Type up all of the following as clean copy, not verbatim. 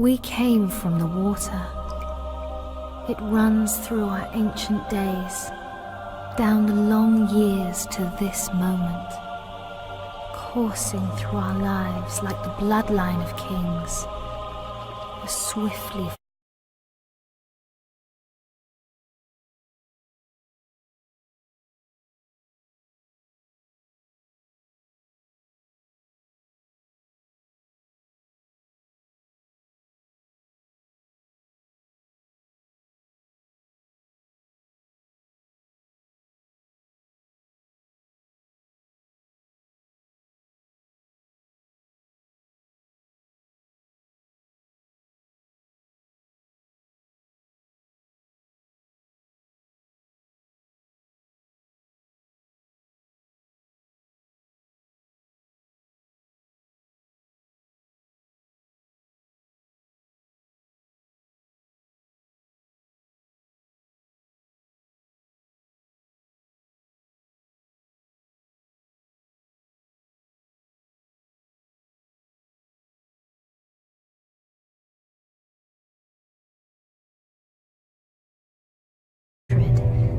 We came from the water. It runs through our ancient days, down the long years to this moment, coursing through our lives like the bloodline of kings, a swiftly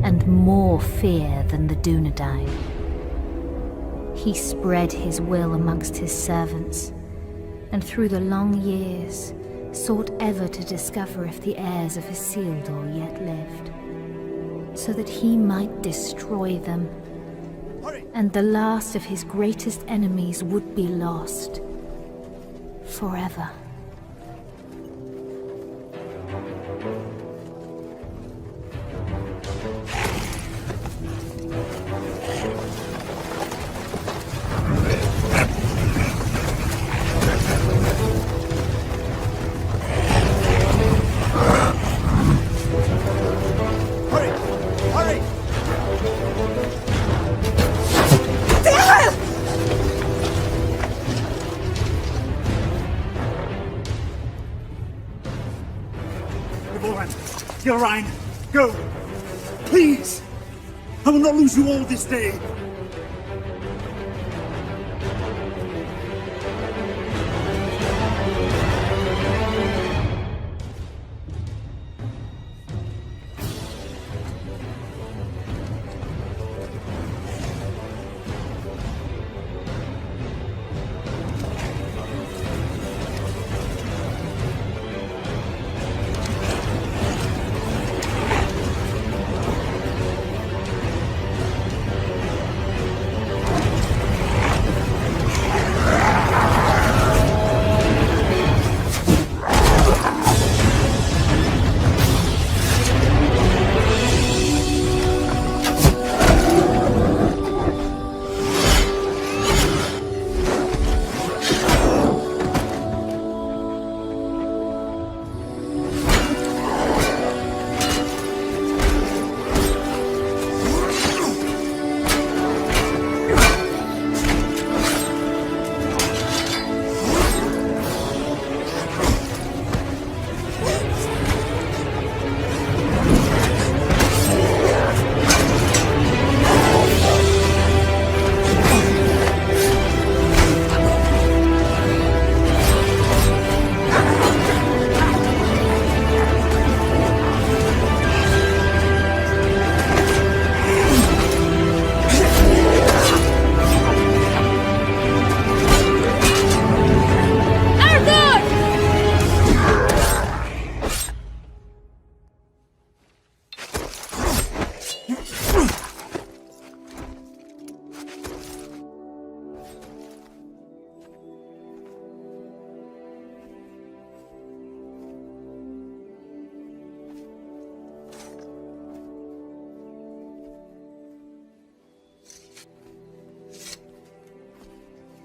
and more fear than the Dunedain. He spread his will amongst his servants, and through the long years sought ever to discover if the heirs of Isildur yet lived, so that he might destroy them, and the last of his greatest enemies would be lost forever. Ryan, go! Please! I will not lose you all this day!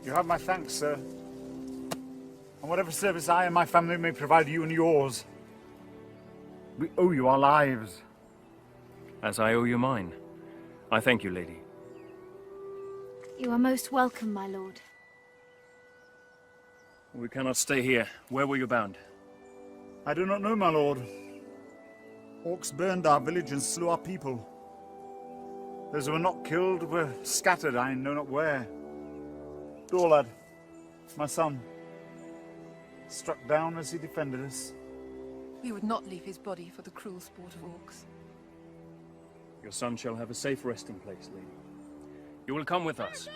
You have my thanks, sir. And whatever service I and my family may provide you and yours, we owe you our lives. As I owe you mine. I thank you, lady. You are most welcome, my lord. We cannot stay here. Where were you bound? I do not know, my lord. Orcs burned our village and slew our people. Those who were not killed were scattered, I know not where. Dorlad, my son. struck down as he defended us. We would not leave his body for the cruel sport of orcs. Your son shall have a safe resting place, lady. You will come with us.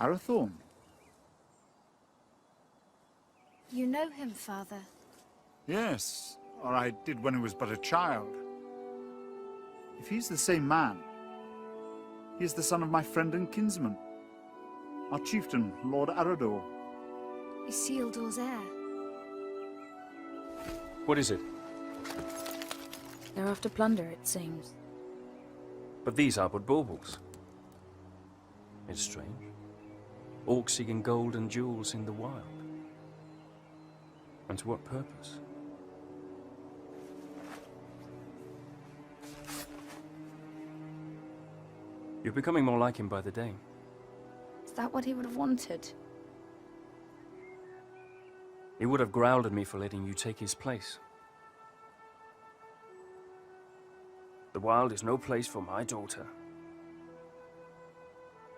Arathorn? You know him, Father. Yes, or I did when he was but a child. If he's the same man, he is the son of my friend and kinsman, our chieftain, Lord Arador. Isildur's heir. What is it? They're after plunder, it seems. But these are but baubles. It's strange. Orcs seeking gold and jewels in the wild. And to what purpose? You're becoming more like him by the day. Is that what he would have wanted? He would have growled at me for letting you take his place. The wild is no place for my daughter.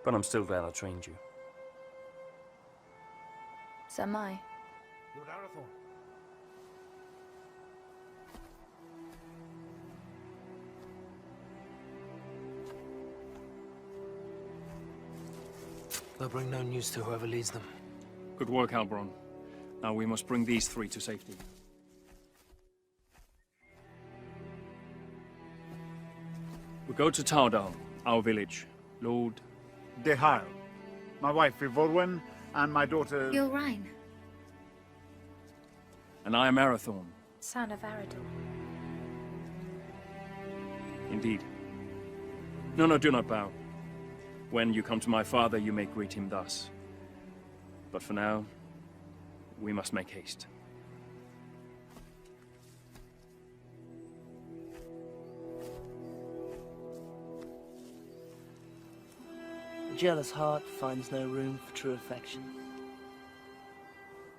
But I'm still glad I trained you. So am I. Lord Arathorn. They'll bring no news to whoever leads them. Good work, Halbron. Now we must bring these three to safety. We go to Tardal, our village. Lord... Dehal, my wife Ivorwen, and my daughter... Gilrain, And I am Arathorn. Son of Arador. Indeed. No, do not bow. When you come to my father, you may greet him thus. But for now, we must make haste. A jealous heart finds no room for true affection,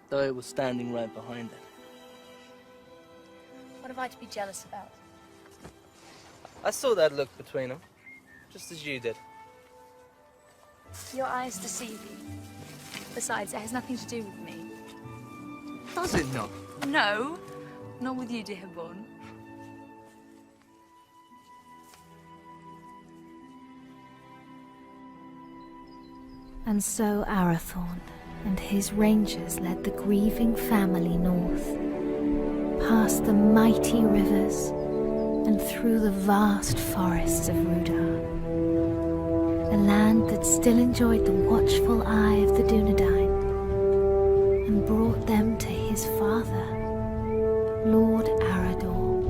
though it was standing right behind it. What have I to be jealous about? I saw that look between them, just as you did. Your eyes deceive you. Besides, it has nothing to do with me. Does it not? No, not with you, dear Born. and so Arathorn and his rangers led the grieving family north, past the mighty rivers and through the vast forests of Rudar, a land that still enjoyed the watchful eye of the Dunedain, and brought them to his father, Lord Arador,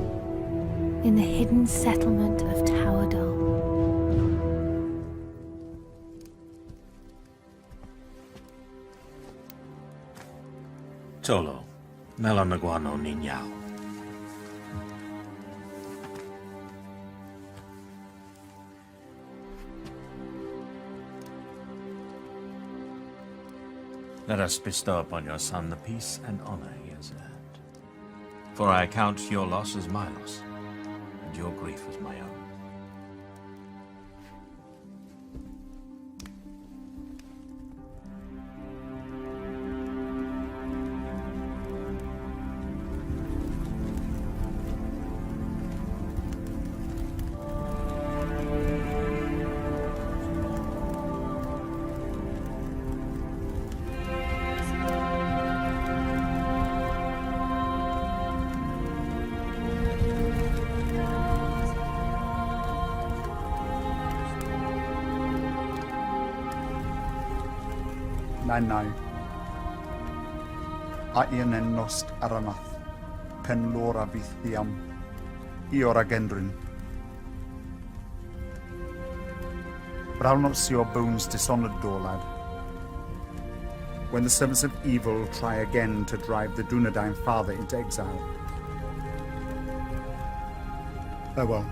in the hidden settlement of Towerdal. Tolo, Melanaguano Niñao. Let us bestow upon your son the peace and honor he has earned. For I account your loss as my loss, and your grief as my own. Nai Aien en nost aranath, pen lora vithiam, iora gendrin. But I'll not see your bones dishonored, Dorlad. When the servants of evil try again to drive the Dunedain father into exile. Farewell.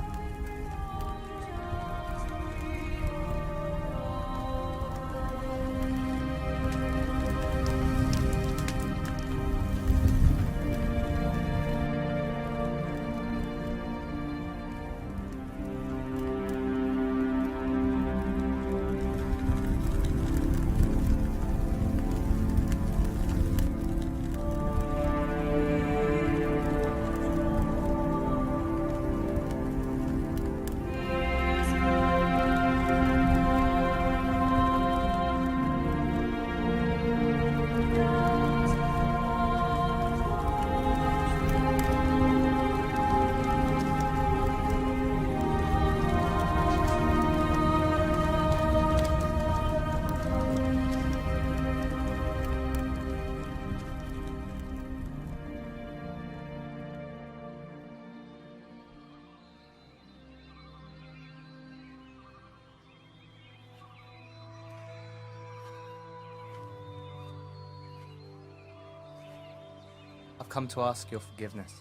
come to ask your forgiveness.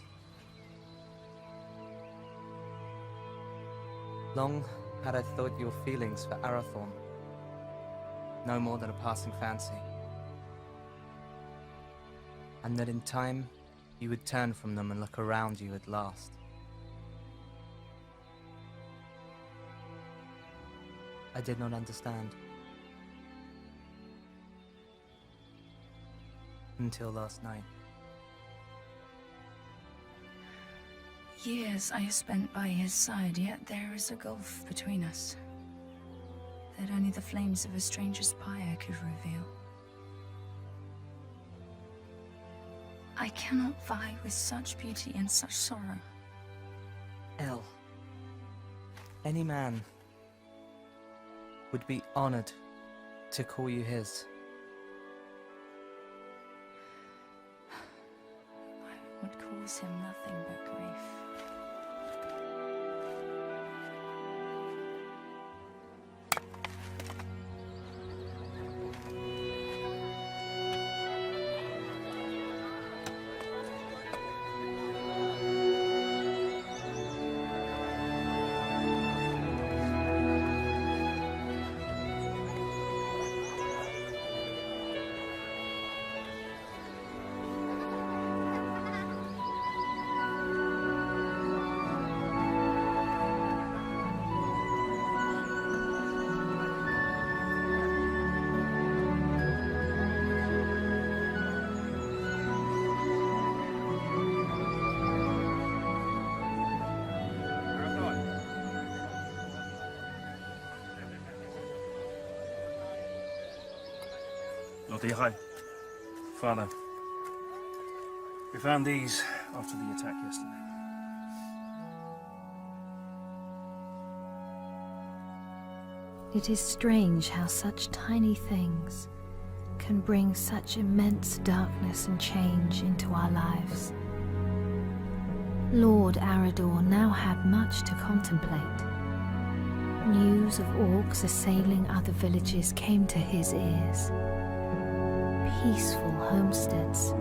Long had I thought your feelings for Arathorn no more than a passing fancy, and that in time you would turn from them and look around you at last. I did not understand. Until last night. Years I have spent by his side, yet there is a gulf between us that only the flames of a stranger's pyre could reveal. I cannot vie with such beauty and such sorrow. El, any man would be honored to call you his. I would cause him nothing but grief. Lord Ihai. Father, we found these after the attack yesterday. It is strange how such tiny things can bring such immense darkness and change into our lives. Lord Arador now had much to contemplate. News of orcs assailing other villages came to his ears. Peaceful homesteads,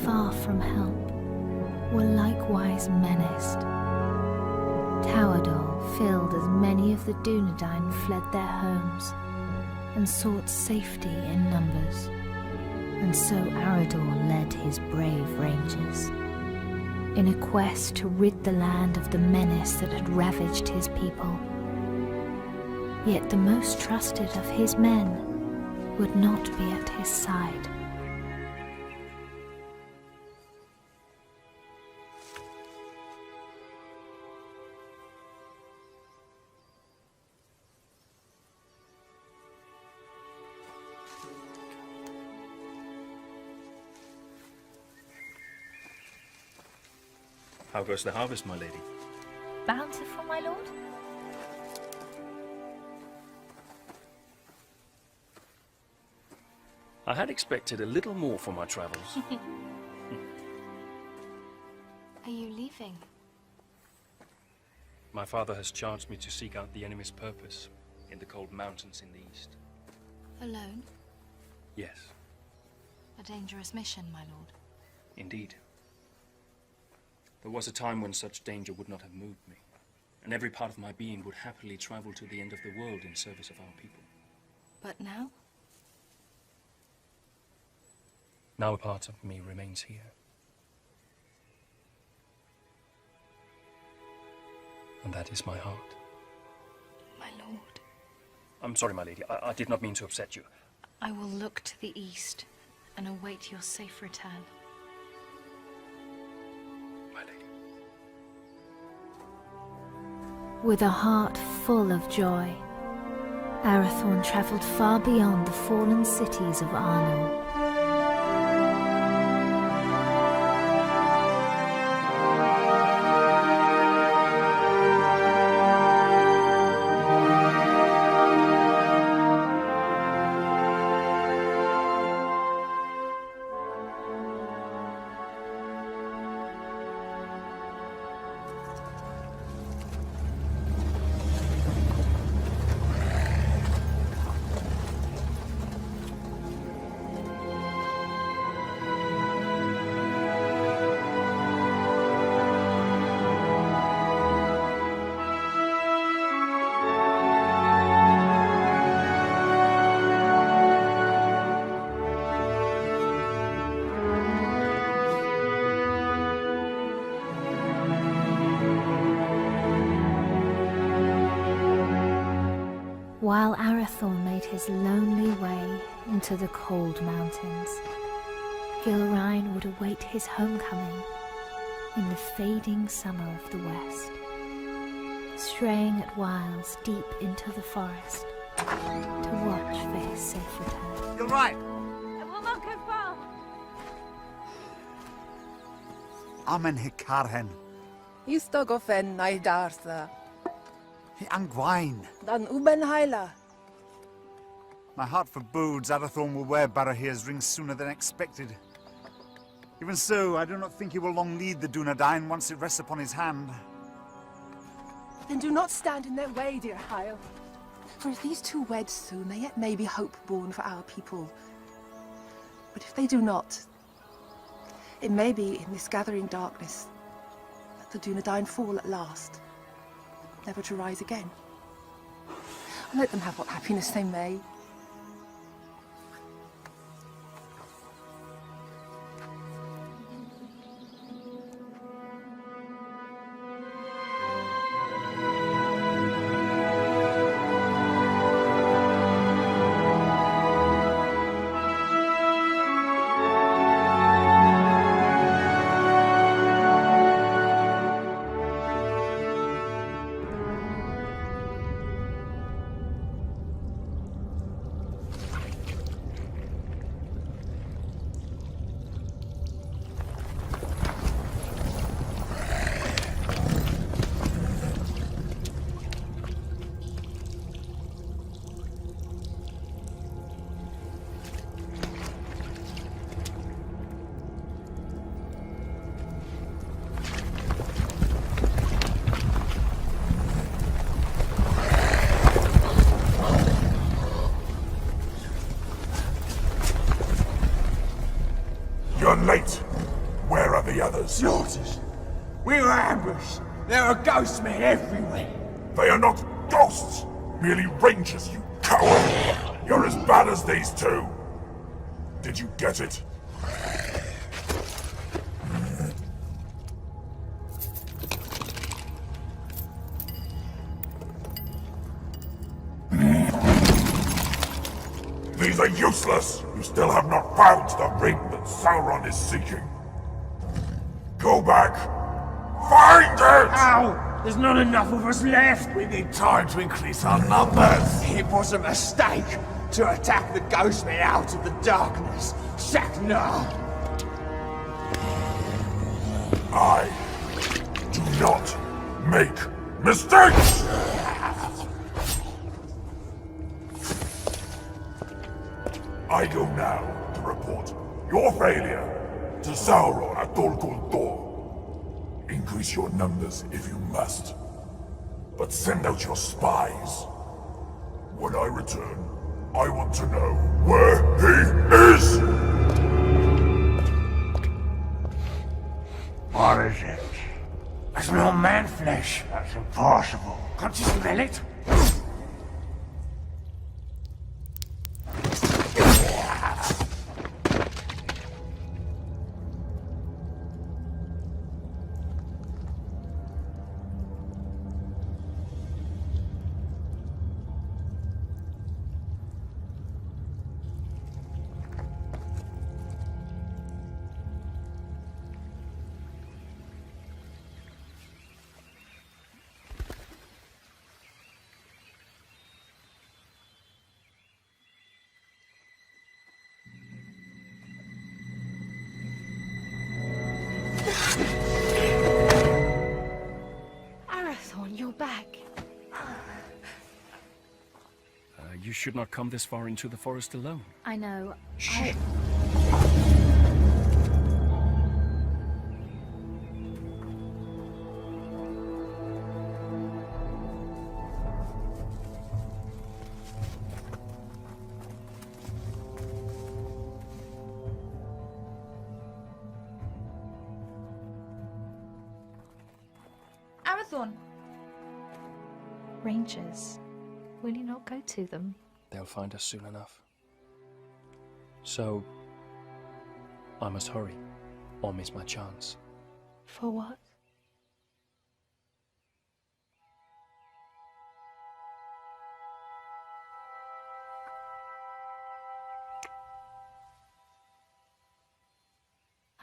far from help, were likewise menaced. Towerdal filled as many of the Dunedain fled their homes and sought safety in numbers, and so Arador led his brave rangers in a quest to rid the land of the menace that had ravaged his people. Yet the most trusted of his men would not be at his side. How goes the harvest, my lady? Bountiful, my lord? I had expected a little more for my travels. Are you leaving? My father has charged me to seek out the enemy's purpose in the cold mountains in the east. Alone? Yes, A dangerous mission, my lord. indeed. There was a time when such danger would not have moved me, and every part of my being would happily travel to the end of the world in service of our people. But now? Now a part of me remains here. And that is my heart. My lord. I'm sorry, my lady. I did not mean to upset you. I will look to the east and await your safe return. My lady. With a heart full of joy, Arathorn travelled far beyond the fallen cities of Arnor. While Arathorn made his lonely way into the cold mountains, Gilrain would await his homecoming in the fading summer of the west, straying at whiles deep into the forest to watch for his safe return. You're right. I will not go far. Amen hikarhen. Istogofen naidartha. Hi angwain. Dan uben haila. My heart forebodes Arathorn will wear Barahir's ring sooner than expected. Even so, I do not think he will long lead the Dunedain once it rests upon his hand. Then do not stand in their way, dear Hyle. For if these two wed soon, there yet may be hope born for our people. But if they do not, it may be in this gathering darkness that the Dunedain fall at last, never to rise again. Let them have what happiness they may. You're late. Where are the others? Slaughtered. We were ambushed. There are ghost men everywhere. They are not ghosts, merely rangers, you coward! You're as bad as these two. Did you get it? These are useless! You still have not found the ring that Sauron is seeking. Go back! Find it! Ow! There's not enough of us left! We need time to increase our numbers! It was a mistake to attack the ghost men out of the darkness. Shaknar! I do not make mistakes! I go now to report your failure to Sauron at Dol Guldur. Increase your numbers if you must, but send out your spies. When I return, I want to know where he is! What is it? I smell man flesh. That's impossible. Can't you smell it? Arathorn, you're back. You should not come this far into the forest alone. I know. Shh. Arathorn! Rangers, will you not go to them? They'll find us soon enough. So, I must hurry, or miss my chance. For what?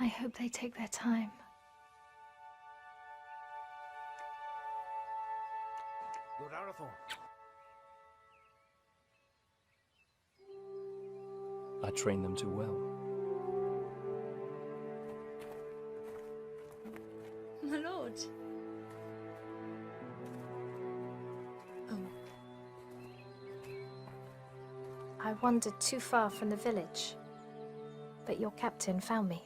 I hope they take their time. Lord Arathorn. I trained them too well. My lord. Oh. I wandered too far from the village, but your captain found me.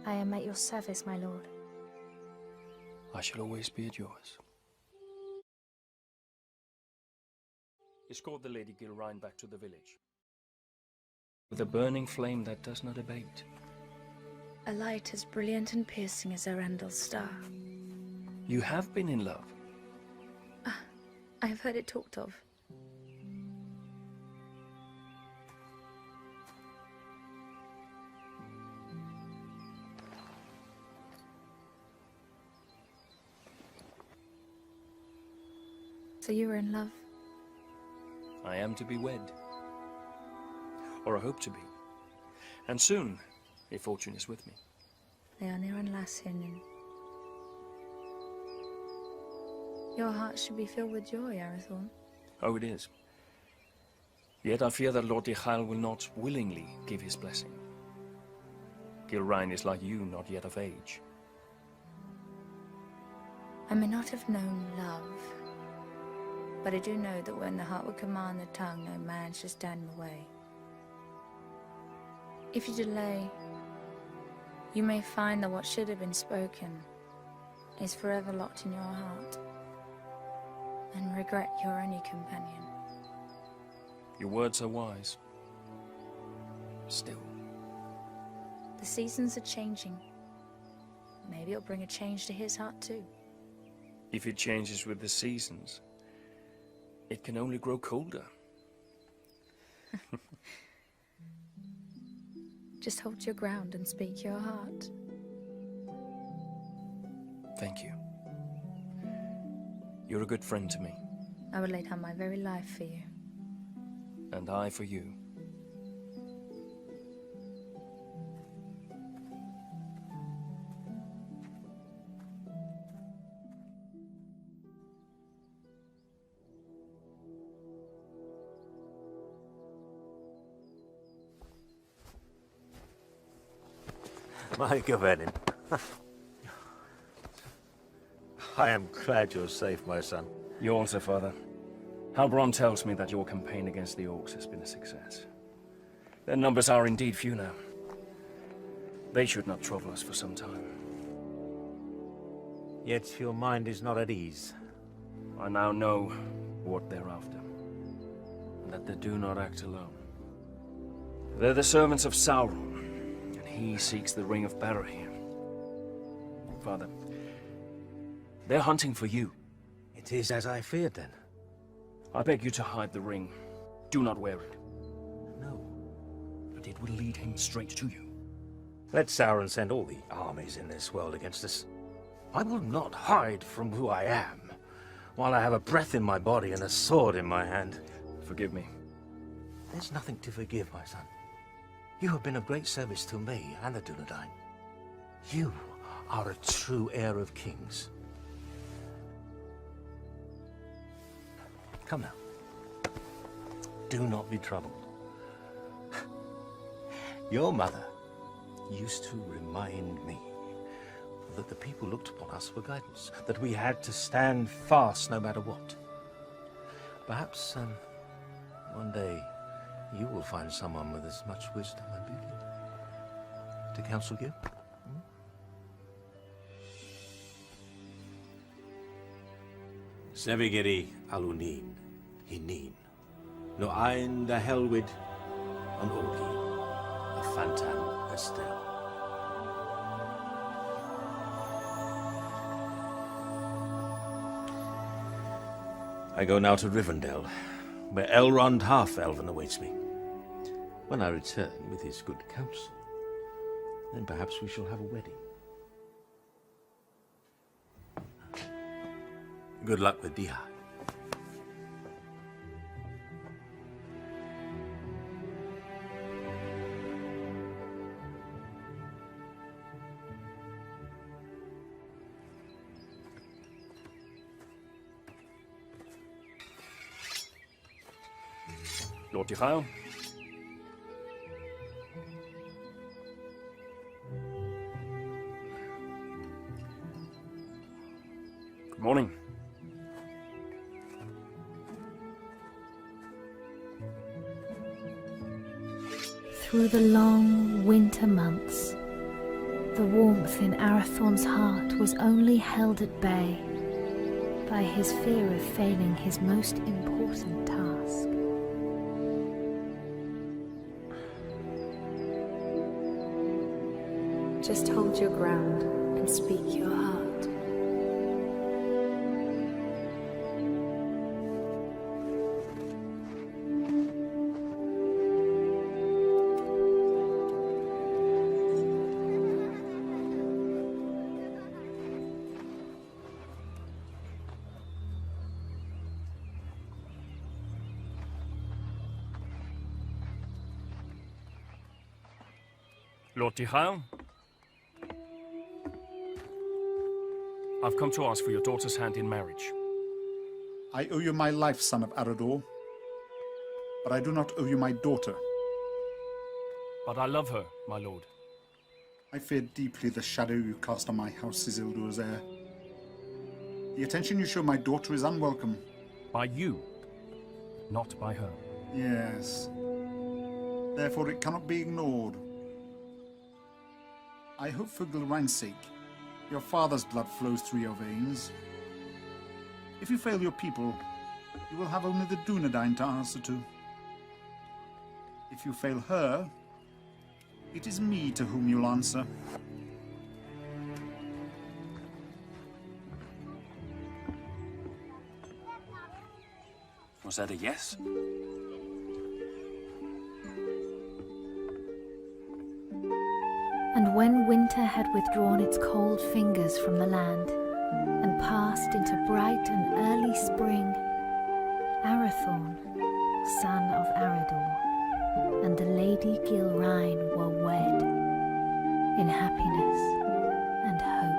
I am at your service, my lord. I shall always be at yours. Escort the Lady Gilrine back to the village. With a burning flame that does not abate. A light as brilliant and piercing as Erendel's star. You have been in love. I have heard it talked of. So you were in love? I am to be wed. Or I hope to be. And soon, if fortune is with me. They are near Lassin. Your heart should be filled with joy, Arathorn. Oh, it is. Yet I fear that Lord Dichael will not willingly give his blessing. Gilrine is like you, not yet of age. I may not have known love, but I do know that when the heart would command the tongue, no man should stand in the way. If you delay, you may find that what should have been spoken is forever locked in your heart, and regret your only companion. Your words are wise. Still. The seasons are changing. Maybe it'll bring a change to his heart too. If it changes with the seasons, it can only grow colder. Just hold your ground and speak your heart. Thank you. You're a good friend to me. I would lay down my very life for you. And I for you. My Gavenin. I am glad you're safe, my son. You also, father. Halbrand tells me that your campaign against the orcs has been a success. Their numbers are indeed few now. They should not trouble us for some time. Yet your mind is not at ease. I now know what they're after, and that they do not act alone. They're the servants of Sauron, and he seeks the Ring of Barahir. Father, they're hunting for you. It is as I feared, then. I beg you to hide the ring. Do not wear it. No. But it will lead him straight to you. Let Sauron send all the armies in this world against us. I will not hide from who I am, while I have a breath in my body and a sword in my hand. Forgive me. There's nothing to forgive, my son. You have been of great service to me and the Dunedain. You are a true heir of kings. Come now. Do not be troubled. Your mother used to remind me that the people looked upon us for guidance, that we had to stand fast no matter what. Perhaps one day you will find someone with as much wisdom and beauty to counsel you. Sevigeri alunin, hinin, no ein da helwid, an orgi, a fantan estel. I go now to Rivendell, where Elrond Half-Elven awaits me. When I return with his good counsel, then perhaps we shall have a wedding. Good luck with Diha. Lord Tyrell. Good morning. Through the long winter months, the warmth in Arathorn's heart was only held at bay by his fear of failing his most important task. Just hold your ground and speak your heart. Lord Tyrell, I've come to ask for your daughter's hand in marriage. I owe you my life, son of Arador, but I do not owe you my daughter. But I love her, my lord. I fear deeply the shadow you cast on my house, Isildur's heir. The attention you show my daughter is unwelcome. By you, not by her. Yes. Therefore it cannot be ignored. I hope for Gilrain's sake, your father's blood flows through your veins. If you fail your people, you will have only the Dunedain to answer to. If you fail her, it is me to whom you'll answer. Was that a yes? And when winter had withdrawn its cold fingers from the land and passed into bright and early spring, Arathorn, son of Arador, and the Lady Gilrain were wed in happiness and hope.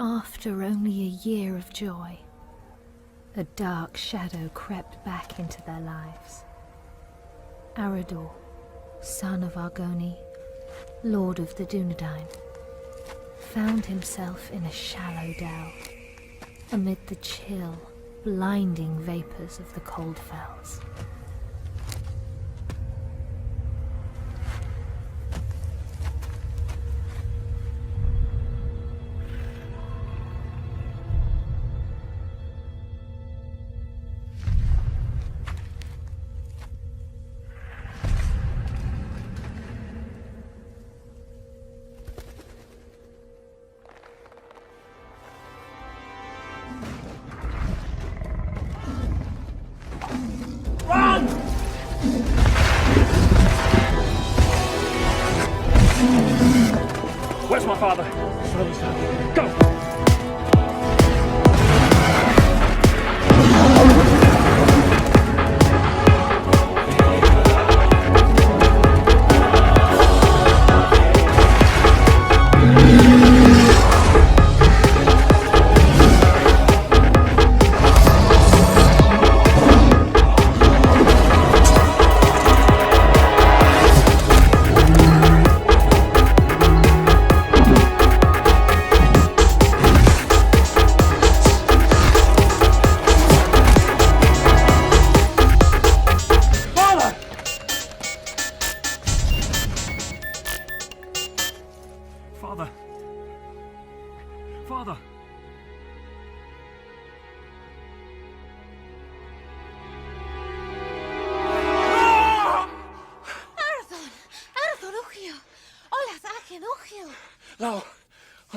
After only a year of joy, a dark shadow crept back into their lives. Arador, son of Argoni, lord of the Dunedain, found himself in a shallow dell, amid the chill, blinding vapors of the cold fells. Where's my father? Go!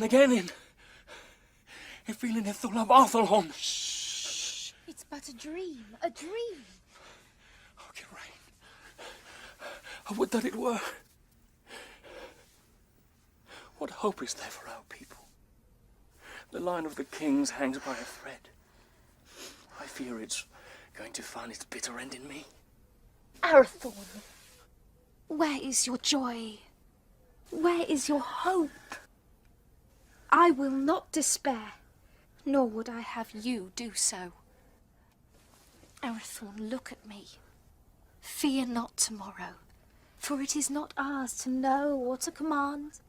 And again in feeling the thought of Arthurhon. It's but a dream, a dream. Oh, Geraint. I would that it were. What hope is there for our people? The line of the kings hangs by a thread. I fear it's going to find its bitter end in me. Arathorn, where is your joy? Where is your hope? I will not despair, nor would I have you do so. Arathorn, look at me. Fear not tomorrow, for it is not ours to know or to command.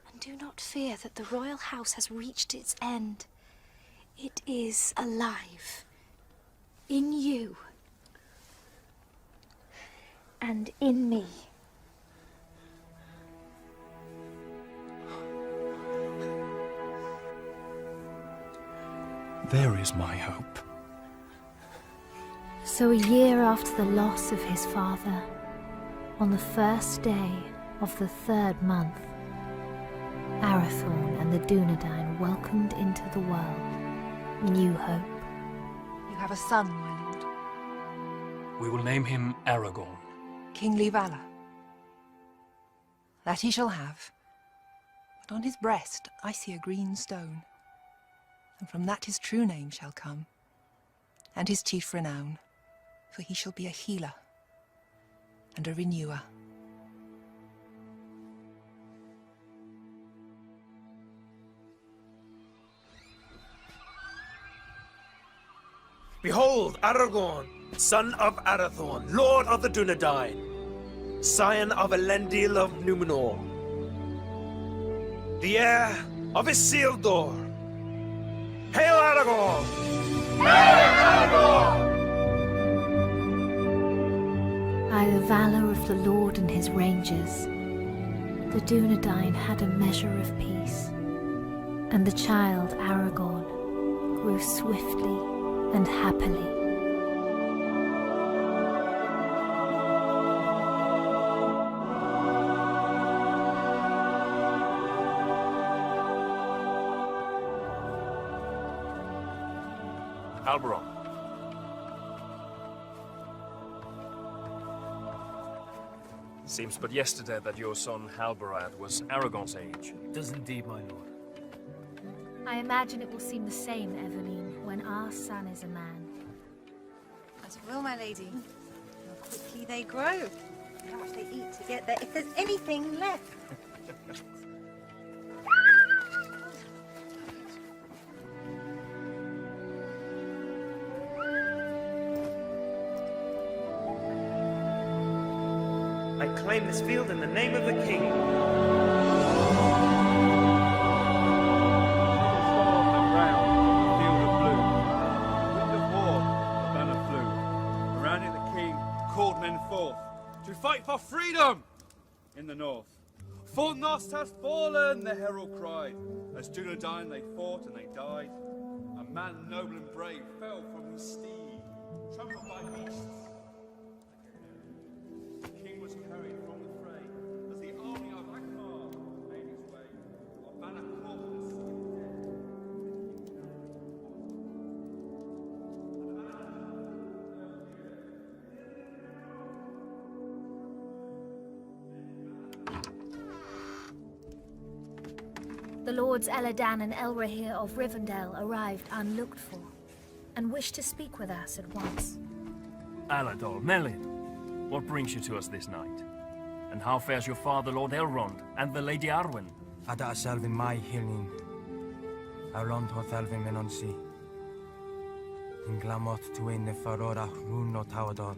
And do not fear that the royal house has reached its end. It is alive. In you. And in me. There is my hope. So a year after the loss of his father, on the first day of the 3rd month, Arathorn and the Dunedain welcomed into the world new hope. You have a son, my lord. We will name him Aragorn. Kingly valor. That he shall have. But on his breast I see a green stone. And from that his true name shall come, and his chief renown, for he shall be a healer and a renewer. Behold, Aragorn, son of Arathorn, lord of the Dunedain, scion of Elendil of Numenor, the heir of Isildur. Hail Aragorn! Hail Aragorn! By the valor of the Lord and his rangers, the Dunedain had a measure of peace, and the child Aragorn grew swiftly and happily. Halberon. Seems but yesterday that your son Halberad was Aragorn's age. It does indeed, my lord. I imagine it will seem the same, Eveline, when our son is a man. As it will, my lady. How quickly they grow. How much they eat to get there, if there's anything left. I claim this field in the name of the king. To fight for freedom in the north. Fornost has fallen, the herald cried. As Dunedain they fought and they died. A man noble and brave fell from his steed, trampled by beasts. The king was carried from the fray as the army of Akbar made its way. Our banner corpus The lords Eladan and Elrahir of Rivendell arrived unlooked for, and wished to speak with us at once. Alador, Melin, what brings you to us this night? And how fares your father, Lord Elrond, and the Lady Arwen? Ada Selvin mai hilnin. Arlond ho Thelvin menonsi. In glamot tuin ne farora run no tawadon.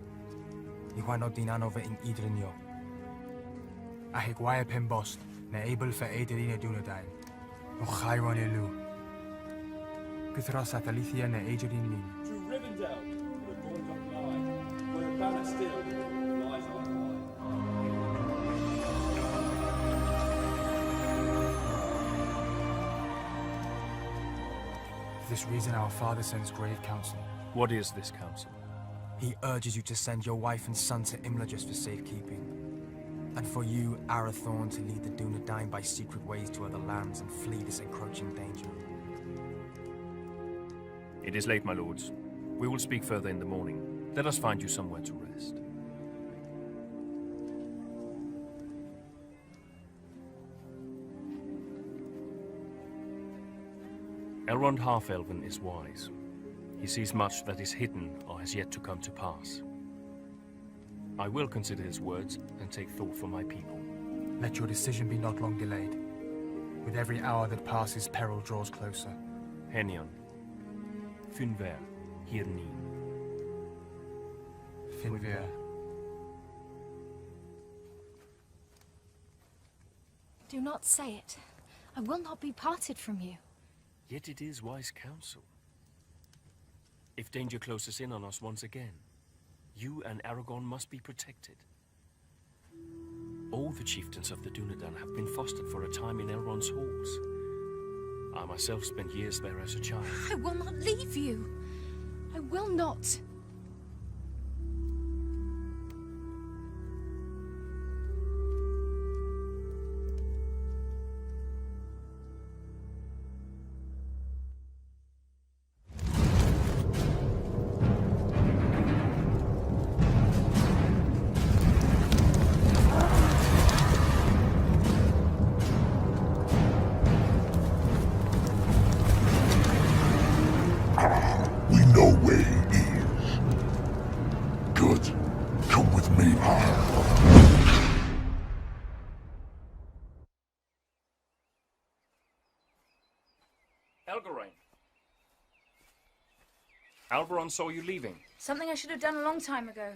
Iwano dinanove in idrinio. Ahig wae pembost, ne able for Aederina Dunedain. O Chairon elu. Pithros Atalithia ne Aederin nin. to Rivendell, the dawn doth lie, where the banner still flies on For this reason our father sends grave counsel. What is this counsel? He urges you to send your wife and son to Imlajus for safekeeping. And for you, Arathorn, to lead the Dunedain by secret ways to other lands and flee this encroaching danger. It is late, my lords. We will speak further in the morning. Let us find you somewhere to rest. Elrond Half-Elven is wise. He sees much that is hidden or has yet to come to pass. I will consider his words and take thought for my people. Let your decision be not long delayed. With every hour that passes, peril draws closer. Henion. Finver. Hirni. Finver. Do not say it. I will not be parted from you. Yet it is wise counsel. If danger closes in on us once again, you and Aragorn must be protected. All the chieftains of the Dunedain have been fostered for a time in Elrond's halls. I myself spent years there as a child. I will not leave you. I will not. We know where he is. Good. Come with me. Elgarain. Alberon saw you leaving. Something I should have done a long time ago.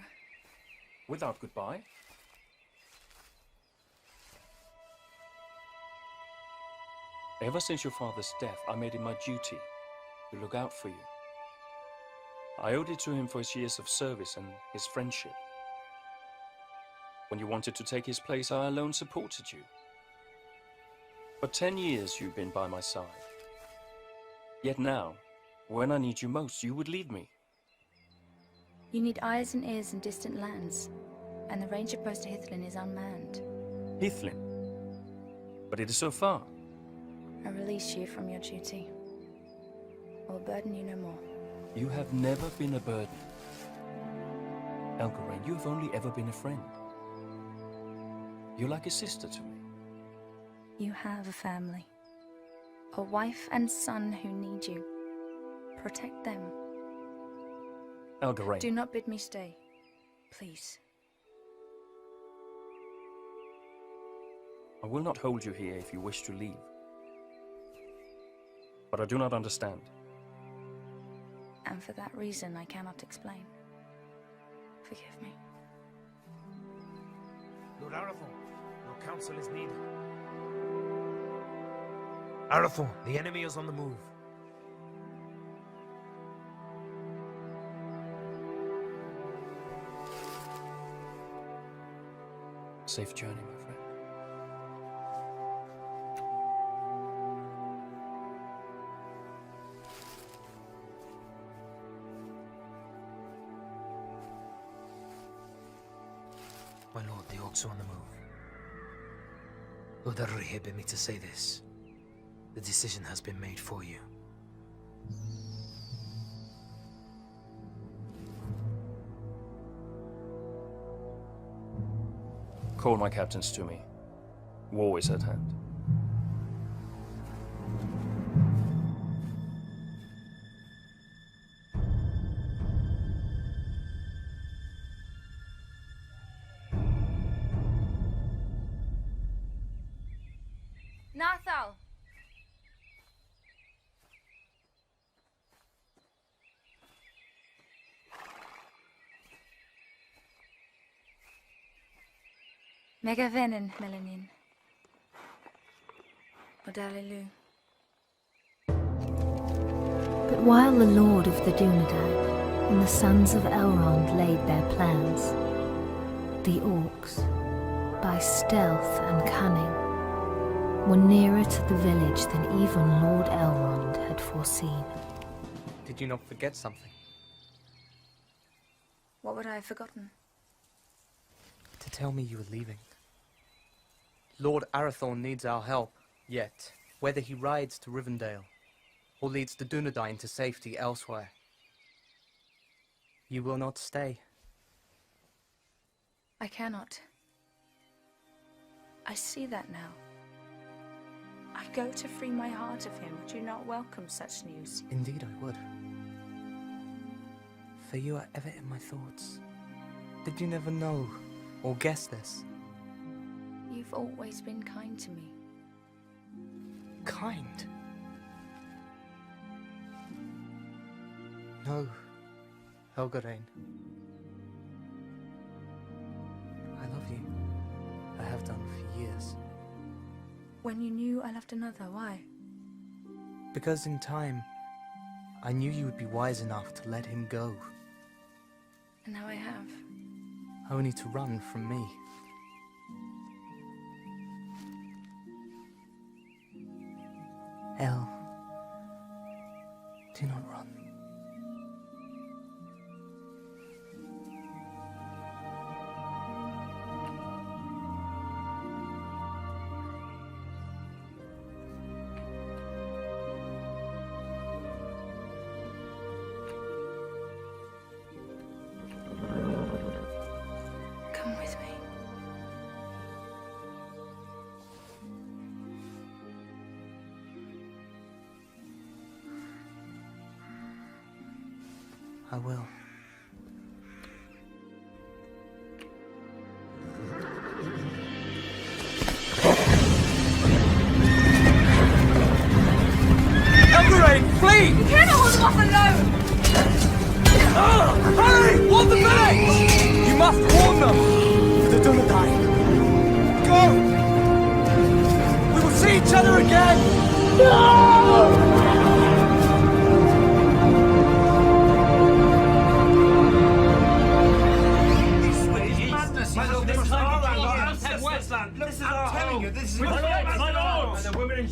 Without goodbye? Ever since your father's death, I made it my duty to look out for you. I owed it to him for his years of service and his friendship. When you wanted to take his place, I alone supported you. For 10 years you've been by my side. Yet now, when I need you most, you would leave me. You need eyes and ears in distant lands, and the ranger post to Hithlin is unmanned. Hithlin? But it is so far. I release you from your duty. I will burden you no more. You have never been a burden. Elgarain, you have only ever been a friend. You're like a sister to me. You have a family. A wife and son who need you. Protect them. Elgarain. Do not bid me stay. Please. I will not hold you here if you wish to leave. But I do not understand. And for that reason, I cannot explain. Forgive me. Lord Arathorn, your counsel is needed. Arathorn, the enemy is on the move. Safe journey, my friend. My lord, the orcs are on the move. Lord Elrihir bid me to say this. The decision has been made for you. Call my captains to me. War is at hand. Nathal! Mega venen, Melanin. Odalilu. But while the Lord of the Dunedain and the sons of Elrond laid their plans, the orcs, by stealth and cunning, were nearer to the village than even Lord Elrond had foreseen. Did you not forget something? What would I have forgotten? To tell me you were leaving. Lord Arathorn needs our help, yet whether he rides to Rivendell or leads the Dunedain to safety elsewhere, you will not stay. I cannot. I see that now. I go to free my heart of him. Would you not welcome such news? Indeed I would. For you are ever in my thoughts. Did you never know or guess this? You've always been kind to me. Kind? No, Helgarain. I love you. I have done for years. When you knew I loved another, why? Because in time, I knew you would be wise enough to let him go. And now I have. Only to run from me. El, do not run. Come with me. I will. Elgarain, flee! You cannot hold them off alone! Hurry! Warn the village! You must warn them! For the Dunedain. Go! We will see each other again! No!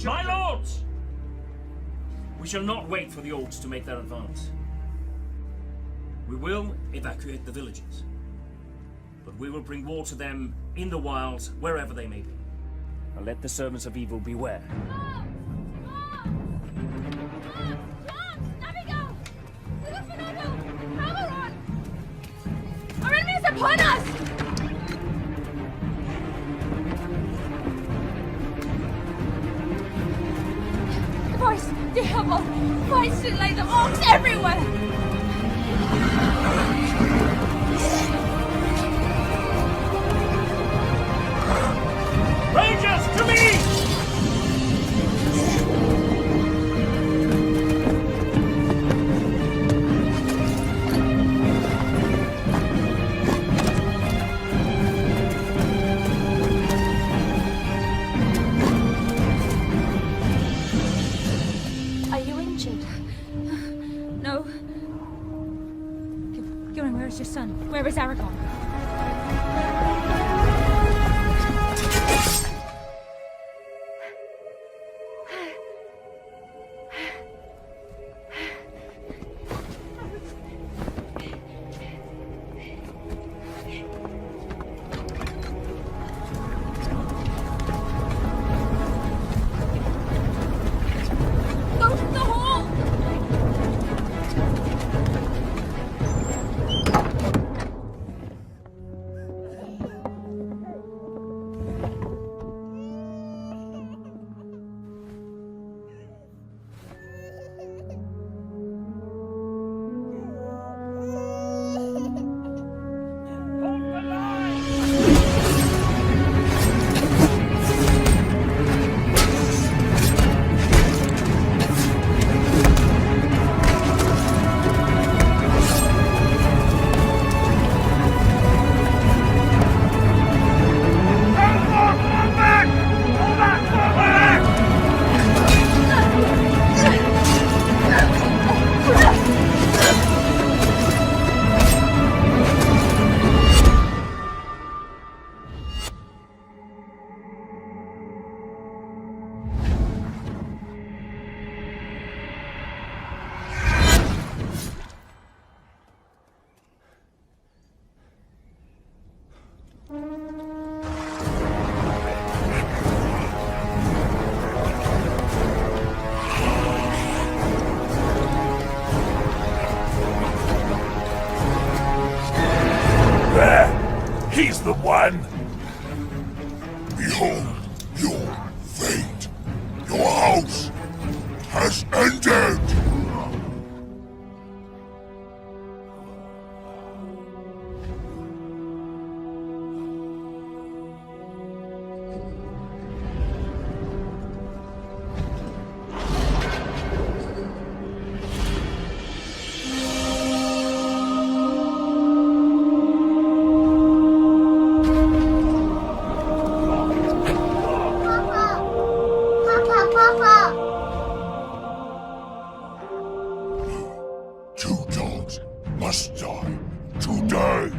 My lords! We shall not wait for the orcs to make their advance. We will evacuate the villages. But we will bring war to them in the wilds, wherever they may be. And let the servants of evil beware. Our enemy is upon us! The voice, the Hubble, fights to lay the orcs everywhere! Rangers, to me! Are you injured? No. Gillen, where is your son? Where is Aragorn? Go to the hall! He's the one! Behold your fate! Your house has ended! Two dogs must die today!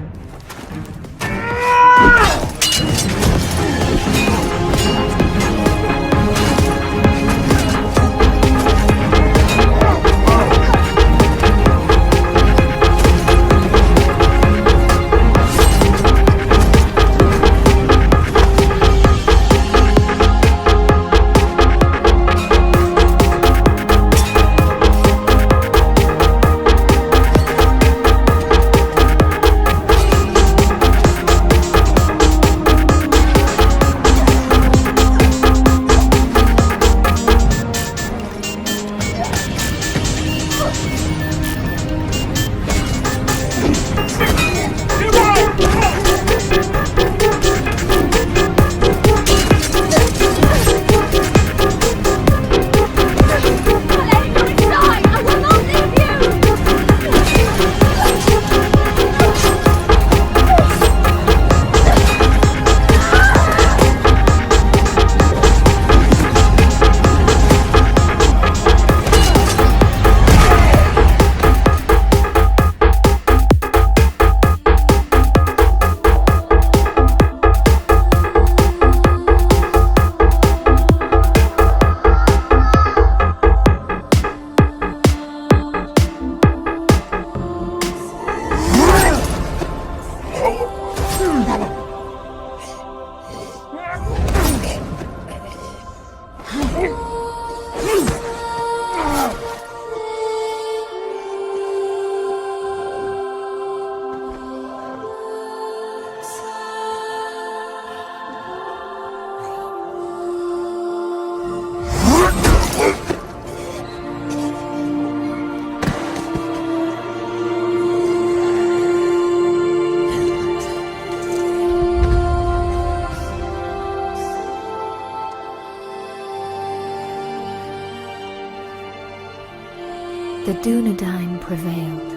The Dunedain prevailed,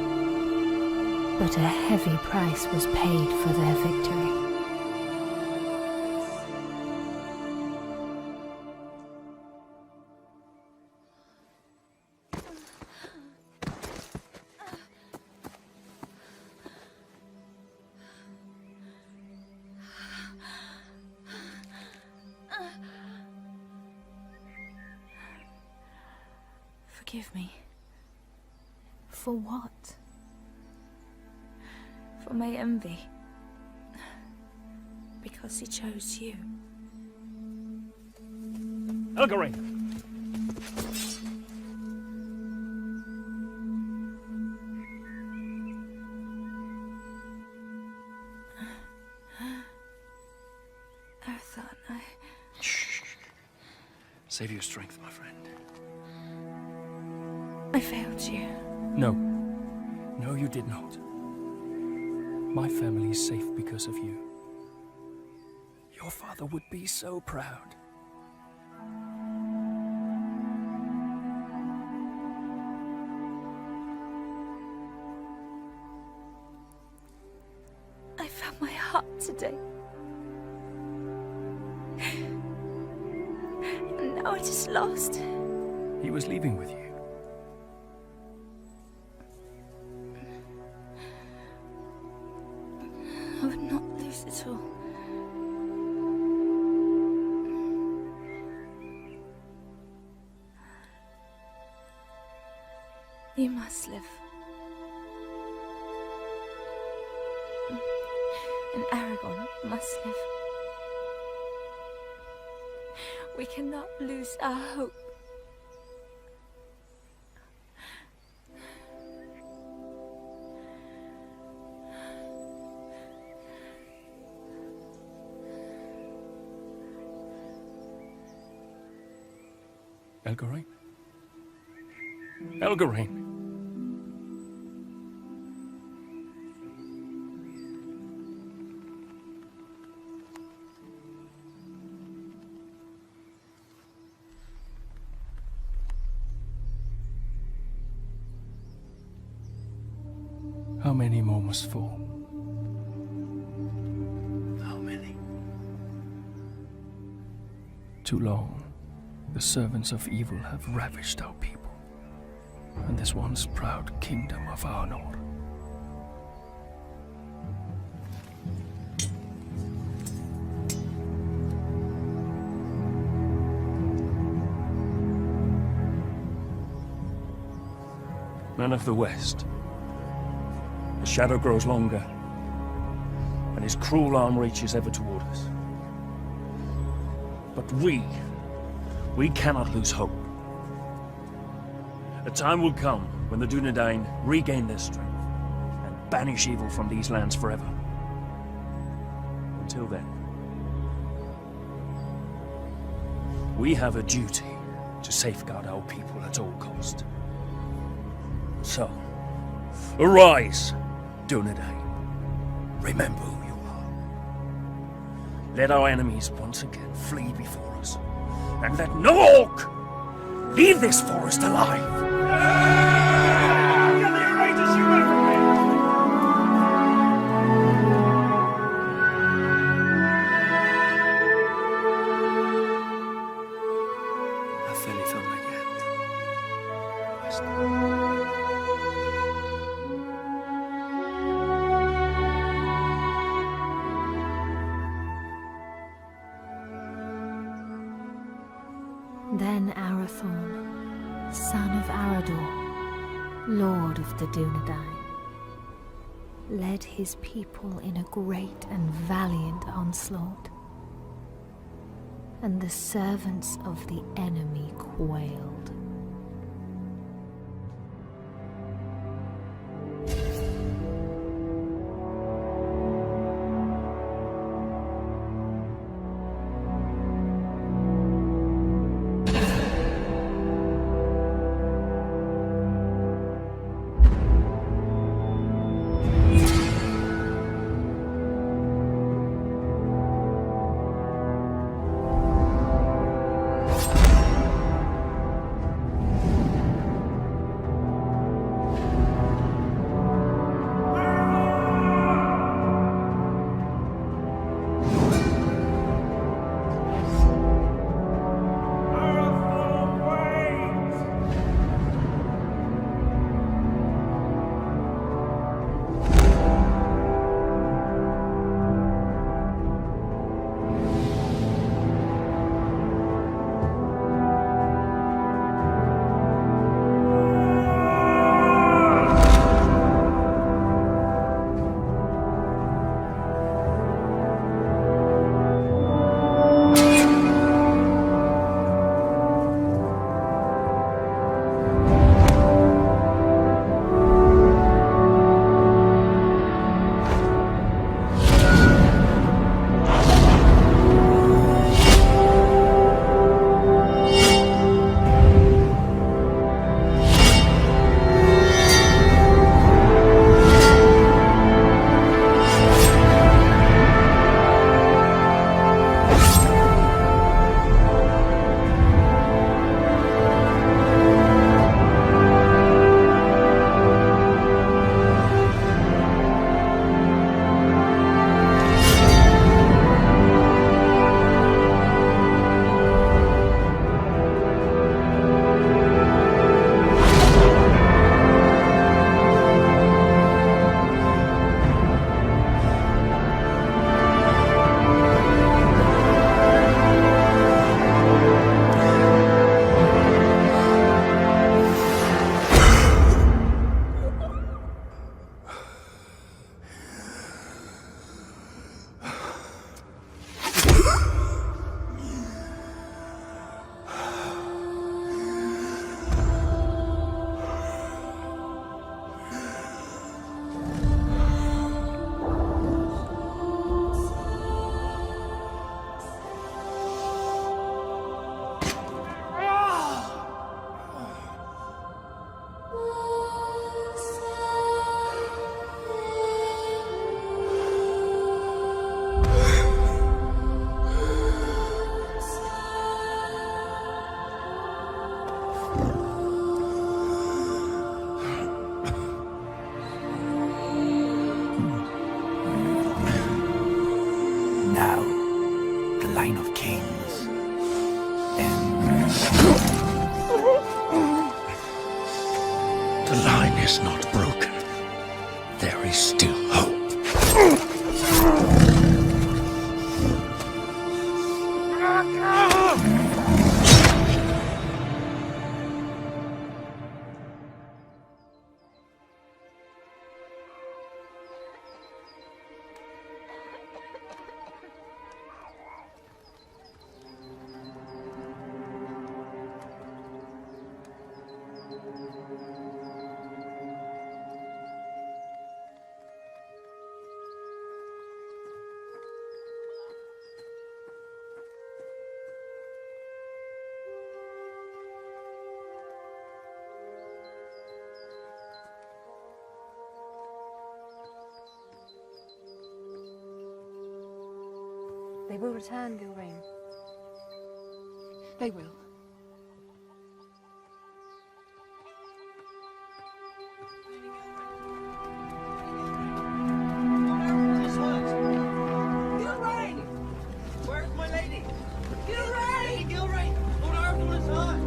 but a heavy price was paid for their victory. Forgive me. For what? For my envy. Because he chose you. Elgarine! Earthon, Shh. Save your strength, my friend. I failed you. No. No, you did not. My family is safe because of you. Your father would be so proud. I found my heart today. And now it is lost. He was leaving with you. I would not lose it all. You must live. And Aragon must live. We cannot lose our hope. Elgarine? Elgarine! How many more must fall? How many? Too long, the servants of evil have ravished our people, and this once proud kingdom of our Nord. Men of the West, the shadow grows longer, and his cruel arm reaches ever toward us. But we cannot lose hope. A time will come when the Dunedain regain their strength and banish evil from these lands forever. Until then, we have a duty to safeguard our people at all cost. So, arise, Dunedain. Remember who you are. Let our enemies once again flee before us, and let no orc leave this forest alive. Then Arathorn, son of Arador, lord of the Dunedain, led his people in a great and valiant onslaught, and the servants of the enemy quailed. now the line of kings ends. The line is not broken. There is still hope. They will return, Gilrain. They will. Gilrain! Where's my lady? Gilrain! Gilrain! Lord Arathorn is hurt!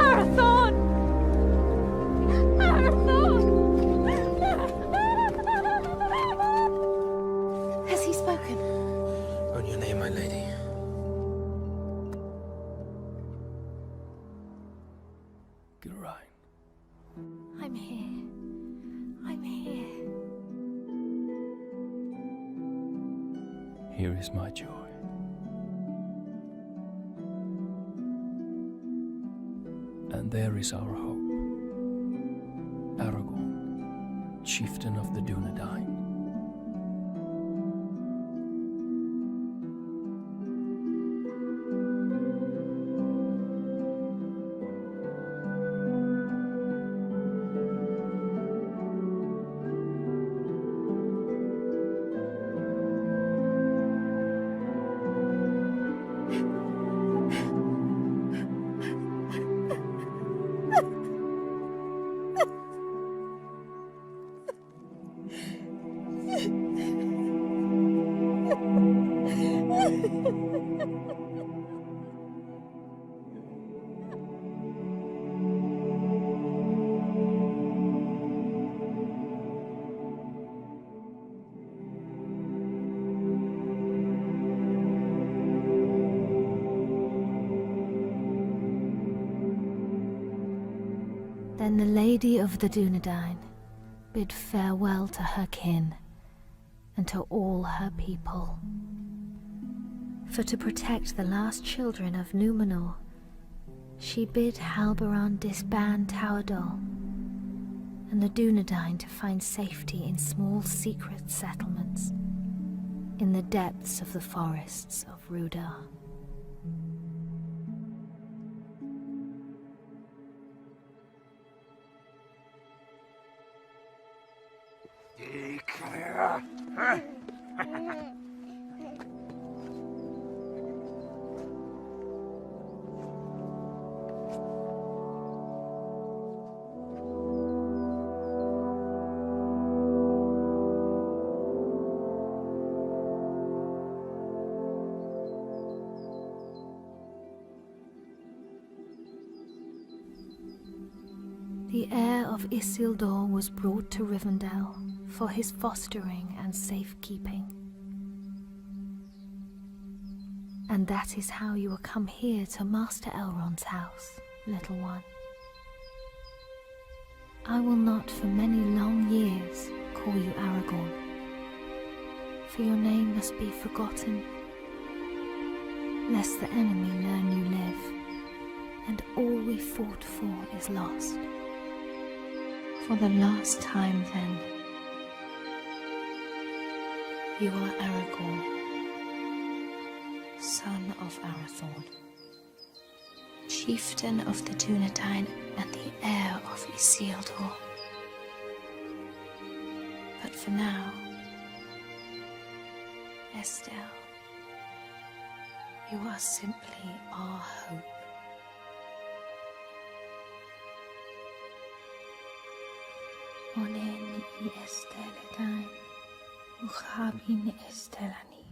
Arathorn! Arathorn! Has he spoken? On your name, my lady. Gilrain. I'm here. I'm here. Here is my joy. And there is our hope. Aragorn, chieftain of the Dunedain. Then the Lady of the Dunedain bid farewell to her kin and to all her people. For to protect the last children of Númenor, she bid Halberon disband Tauerdal and the Dunedain to find safety in small secret settlements in the depths of the forests of Rudar. The heir of Isildur was brought to Rivendell for his fostering and safekeeping. And that is how you will come here to Master Elrond's house, little one. I will not for many long years call you Aragorn, for your name must be forgotten, lest the enemy learn you live, and all we fought for is lost. For the last time then, you are Aragorn, son of Arathorn, chieftain of the Dunedain and the heir of Isildur. But for now, Estelle, you are simply our hope. Onen I Estelle dain, uchabin Estellani.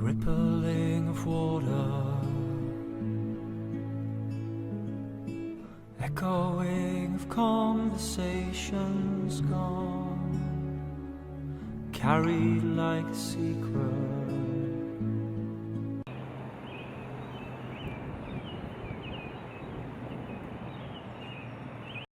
rippling of water, echoing of conversations gone, carried like a secret